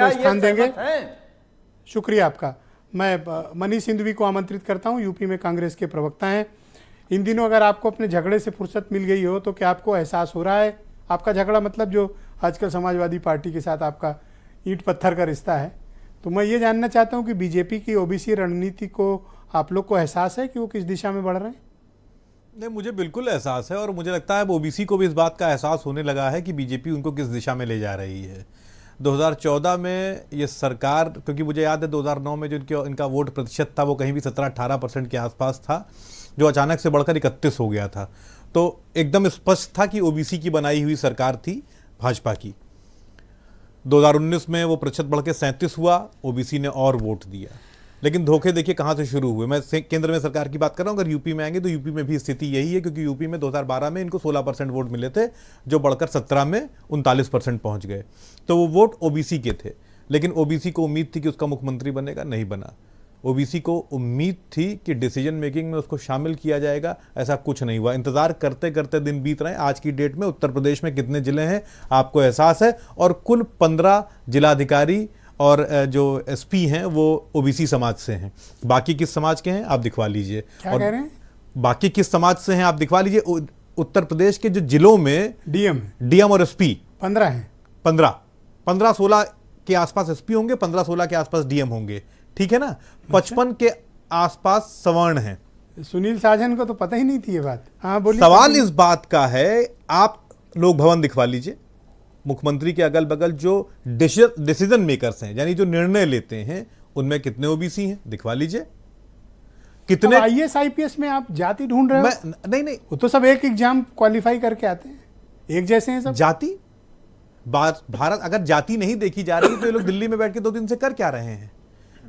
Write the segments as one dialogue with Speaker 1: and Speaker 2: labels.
Speaker 1: स्थान देंगे। शुक्रिया आपका। मैं मनीष सिंधवी को आमंत्रित करता हूं, यूपी में कांग्रेस के प्रवक्ता हैं। इन दिनों अगर आपको अपने झगड़े से फुर्सत मिल गई हो तो क्या आपको एहसास हो रहा है, आपका झगड़ा मतलब जो आजकल समाजवादी पार्टी के साथ आपका ईंट पत्थर का रिश्ता है, तो मैं ये जानना चाहता हूं कि बीजेपी की ओबीसी रणनीति को आप लोग को एहसास है कि वो किस दिशा में बढ़ रहे हैं?
Speaker 2: नहीं, मुझे बिल्कुल एहसास है और मुझे लगता है ओबीसी को भी इस बात का एहसास होने लगा है कि बीजेपी उनको किस दिशा में ले जा रही है। 2014 में ये सरकार, क्योंकि मुझे याद है 2009 में जो इनका वोट प्रतिशत था वो कहीं भी 17-18% के आसपास था, जो अचानक से बढ़कर 31 हो गया था। तो एकदम स्पष्ट था कि ओबीसी की बनाई हुई सरकार थी भाजपा की। 2019 में वो प्रतिशत बढ़ के 37 हुआ, ओबीसी ने और वोट दिया। लेकिन धोखे देखिए कहाँ से शुरू हुए। मैं केंद्र में सरकार की बात कर रहा हूँ, अगर यूपी में आएंगे तो यूपी में भी स्थिति यही है, क्योंकि यूपी में 2012 में इनको 16% वोट मिले थे, जो बढ़कर 17 में 39% पहुँच गए। तो वो वोट ओबीसी के थे, लेकिन ओबीसी को उम्मीद थी कि उसका मुख्यमंत्री बनेगा, नहीं बना। ओबीसी को उम्मीद थी कि डिसीजन मेकिंग में उसको शामिल किया जाएगा, ऐसा कुछ नहीं हुआ। इंतजार करते करते दिन बीत रहे हैं। आज की डेट में उत्तर प्रदेश में कितने जिले हैं आपको एहसास है, और कुल 15 जिलाधिकारी और जो एसपी हैं वो ओबीसी समाज से हैं। बाकी किस समाज के हैं आप दिखवा लीजिए।
Speaker 1: क्या कह रहे हैं?
Speaker 2: बाकी किस समाज से हैं आप दिखवा लीजिए। उत्तर प्रदेश के जो जिलों में डीएम और एसपी
Speaker 1: 15 हैं।
Speaker 2: 15-16 के आसपास एसपी होंगे, 15-16 के आसपास डीएम होंगे, ठीक है ना। 55 के आसपास सवर्ण हैं।
Speaker 1: सुनील साजन को तो पता ही नहीं थी ये बात। हाँ बोलिए।
Speaker 2: सवाल इस बात का है, आप लोक भवन दिखवा लीजिए, मुख्यमंत्री के अगल बगल जो डिसीजन मेकर्स हैं, यानी जो निर्णय लेते हैं, उनमें कितने ओबीसी हैं दिखवा लीजिए। कितने
Speaker 1: आईएएस आईपीएस में आप जाति ढूंढ रहे हो?
Speaker 2: नहीं,
Speaker 1: वो तो सब एक एग्जाम क्वालिफाई करके आते हैं, एक जैसे हैं सब।
Speaker 2: जाति भारत अगर जाति नहीं देखी जा रही तो ये लोग दिल्ली में बैठ के 2 दिन से कर क्या रहे हैं?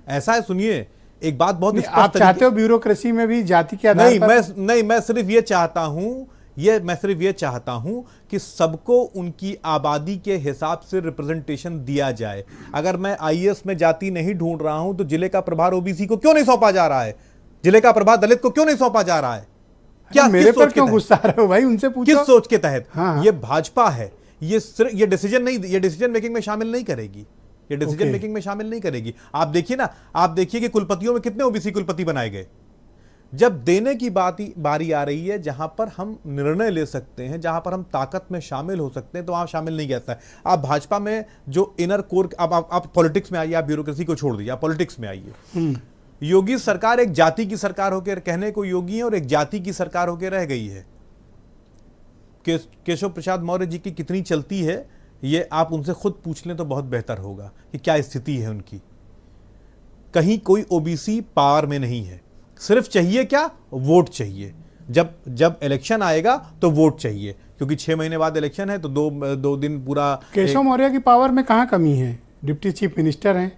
Speaker 2: ऐसा है, सुनिए एक बात बहुत स्पष्ट।
Speaker 1: आप चाहते हो ब्यूरोक्रेसी में भी जाति के आधार पर?
Speaker 2: मैं सिर्फ ये चाहता हूं कि सबको उनकी आबादी के हिसाब से रिप्रेजेंटेशन दिया जाए। अगर मैं आईएएस में जाति नहीं ढूंढ रहा हूं तो जिले का प्रभार ओबीसी को क्यों नहीं सौंपा जा रहा है? जिले का प्रभार दलित को क्यों नहीं सौंपा जा रहा है?
Speaker 1: क्या मेरे पर क्यों गुस्सा आ रहे हो भाई? उनसे पूछो
Speaker 2: किस सोच के तहत।
Speaker 1: हाँ।
Speaker 2: ये भाजपा है, ये डिसीजन मेकिंग में शामिल नहीं करेगी। ये डिसीजन मेकिंग में शामिल नहीं करेगी। आप देखिए ना, आप देखिए कि कुलपतियों में कितने ओबीसी कुलपति बनाए गए। जब देने की बारी आ रही है, जहां पर हम निर्णय ले सकते हैं, जहां पर हम ताकत में शामिल हो सकते हैं, तो वहां शामिल नहीं किया। आप भाजपा में जो इनर कोर, अब आप पॉलिटिक्स में आइए, आप ब्यूरोक्रेसी को छोड़ दीजिए, आप पॉलिटिक्स में आइए। योगी सरकार एक जाति की सरकार होकर कहने को योगी है और एक जाति की सरकार होकर रह गई है। केशव प्रसाद मौर्य जी की कितनी चलती है, ये आप उनसे खुद पूछ लें तो बहुत बेहतर होगा कि क्या स्थिति है उनकी। कहीं कोई ओबीसी पावर में नहीं है। सिर्फ चाहिए क्या? वोट चाहिए। जब इलेक्शन आएगा तो वोट चाहिए, क्योंकि 6 महीने बाद इलेक्शन है, तो दो दिन पूरा।
Speaker 1: केशव मौर्य की पावर में कहाँ कमी है? डिप्टी चीफ मिनिस्टर हैं,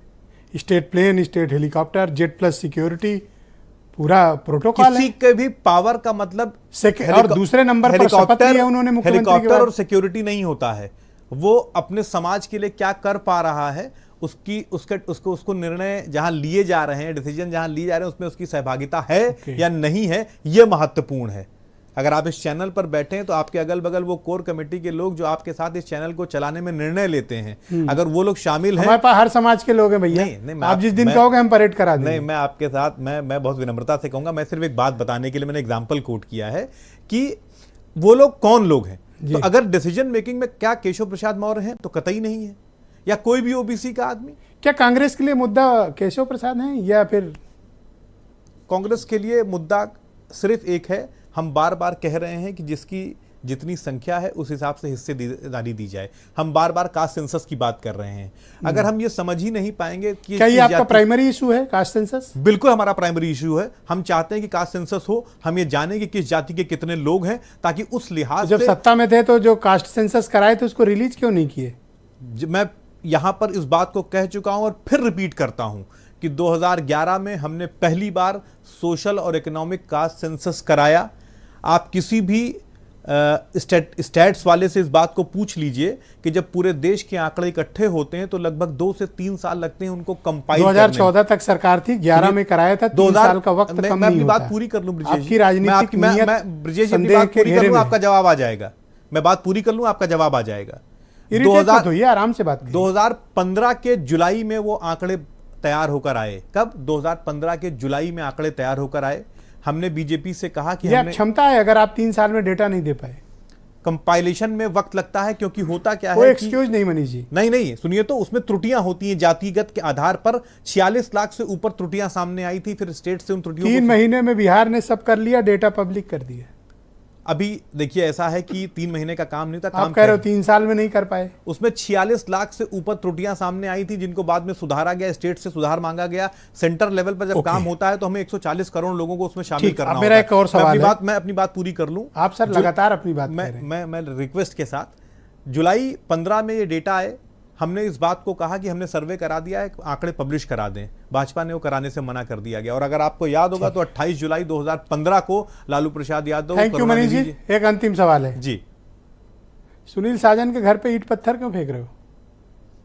Speaker 1: state plane, state helicopter, jet plus security, पूरा प्रोटोकॉल है।
Speaker 2: किसी के भी पावर का मतलब
Speaker 1: और दूसरे नंबर पर शपथ ली है उन्होंने मुख्यमंत्री के बाद।
Speaker 2: हेलीकॉप्टर और सिक्योरिटी नहीं होता है। वो अपने समाज के लिए क्या कर पा रहा है, उसको निर्णय जहां लिए जा रहे हैं, डिसीजन जहां लिए जा रहे हैं, उसमें उसकी सहभागिता है या नहीं है, यह महत्वपूर्ण है। अगर आप इस चैनल पर बैठे हैं तो आपके अगल बगल वो कोर कमेटी के लोग जो आपके साथ इस चैनल को चलाने में निर्णय लेते हैं, अगर वो लोग शामिल हैं।
Speaker 1: हमारे पास हर समाज के लोग हैं भैया। नहीं, आप जिस दिन कहोगे हम परेड करा देंगे।
Speaker 2: नहीं, मैं आपके साथ मैं बहुत विनम्रता से कहूंगा। मैं सिर्फ एक बात बताने के लिए मैंने एग्जाम्पल कोट किया है कि वो लोग कौन लोग हैं। तो अगर डिसीजन मेकिंग में क्या केशव प्रसाद मौर्य हैं तो कतई नहीं है, या कोई भी ओबीसी का आदमी।
Speaker 1: क्या कांग्रेस के लिए मुद्दा केशव प्रसाद हैं, या फिर
Speaker 2: कांग्रेस के लिए मुद्दा सिर्फ एक है? हम बार बार कह रहे हैं कि जिसकी जितनी संख्या है उस हिसाब से हिस्सेदारी दी जाए। हम बार बार कास्ट सेंसस की बात कर रहे हैं। अगर हम ये समझ ही नहीं पाएंगे कि
Speaker 1: क्या ये आपका प्राइमरी इशू है कास्ट सेंसस?
Speaker 2: बिल्कुल हमारा प्राइमरी इशू है। हम चाहते हैं कि कास्ट सेंसस हो, हम ये जाने कि किस जाति के कितने लोग हैं, ताकि उस लिहाज
Speaker 1: से। जब सत्ता में थे तो जो कास्ट सेंसस कराए थे उसको रिलीज क्यों नहीं किए?
Speaker 2: मैं यहां पर इस बात को कह चुका हूं और फिर रिपीट करता हूं कि 2011 में हमने पहली बार सोशल और इकोनॉमिक कास्ट सेंसस कराया। आप किसी भी स्टैट्स वाले से इस बात को पूछ लीजिए कि जब पूरे देश के आंकड़े इकट्ठे होते हैं तो लगभग 2 से 3 साल लगते हैं उनको कंपाइल करने।
Speaker 1: 2014 तक सरकार थी, 11 में कराया था, 3 साल का वक्त कम नहीं होता।
Speaker 2: मैं अपनी बात पूरी कर लूं ब्रिजेश,
Speaker 1: आपकी राजनीतिक
Speaker 2: मैं ब्रिजेश अपनी बात पूरी कर लूं, आपका जवाब आ जाएगा। मैं बात पूरी कर लूं, आपका जवाब आ जाएगा।
Speaker 1: इरिटेट मत होइए, आराम से बात करिए।
Speaker 2: 2015 के जुलाई में वो आंकड़े तैयार होकर आए। कब? 2015 के जुलाई में आंकड़े तैयार होकर आए। हमने बीजेपी से कहा कि
Speaker 1: यह
Speaker 2: हमने
Speaker 1: क्षमता है, अगर आप 3 साल में डेटा नहीं दे पाए।
Speaker 2: कंपाइलेशन में वक्त लगता है, क्योंकि होता क्या
Speaker 1: वो
Speaker 2: है
Speaker 1: एक्सक्यूज नहीं मनीष जी।
Speaker 2: नहीं सुनिए, तो उसमें त्रुटियां होती हैं जातिगत के आधार पर। 46 लाख से ऊपर त्रुटियां सामने आई थी, फिर स्टेट से उन त्रुटियों
Speaker 1: 3 महीने में बिहार ने सब कर लिया, डेटा पब्लिक कर दिया।
Speaker 2: अभी देखिए ऐसा है कि 3 महीने का काम नहीं था,
Speaker 1: आप
Speaker 2: काम
Speaker 1: कह रहे हो 3 साल में नहीं कर पाए।
Speaker 2: उसमें 46 लाख से ऊपर त्रुटियां सामने आई थी, जिनको बाद में सुधारा गया, स्टेट से सुधार मांगा गया। सेंटर लेवल पर जब काम होता है तो हमें 140 करोड़ लोगों को उसमें शामिल करना होता है।
Speaker 1: मेरा एक और सवाल है,
Speaker 2: मैं अपनी बात पूरी कर लूं।
Speaker 1: आप सर लगातार अपनी बात कर रहे हैं।
Speaker 2: मैं रिक्वेस्ट के साथ, जुलाई 15 में ये डेटा आए, हमने इस बात को कहा कि हमने सर्वे करा दिया है, आंकड़े पब्लिश करा दें। भाजपा ने वो कराने से मना कर दिया गया। और अगर आपको याद होगा तो 28 जुलाई 2015 को लालू प्रसाद यादव,
Speaker 1: थैंक यू मनीष जी। एक अंतिम सवाल है
Speaker 2: जी।
Speaker 1: सुनील साजन के घर पे ईंट पत्थर क्यों फेंक रहे हो?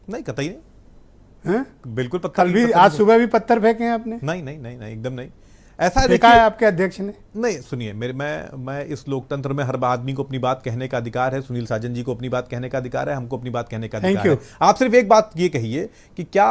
Speaker 2: नहीं, कतई नहीं,
Speaker 1: हैं?
Speaker 2: बिल्कुल पत्थर
Speaker 1: कल भी, आज सुबह भी पत्थर फेंके हैं आपने?
Speaker 2: नहीं, एकदम नहीं। ऐसा
Speaker 1: देखा है आपके अध्यक्ष ने?
Speaker 2: नहीं, सुनिए, मैं इस लोकतंत्र में हर आदमी को अपनी बात कहने का अधिकार है। सुनील साजन जी को अपनी बात कहने का अधिकार है, हमको अपनी बात कहने का अधिकार है। आप सिर्फ एक बात ये कहिए कि क्या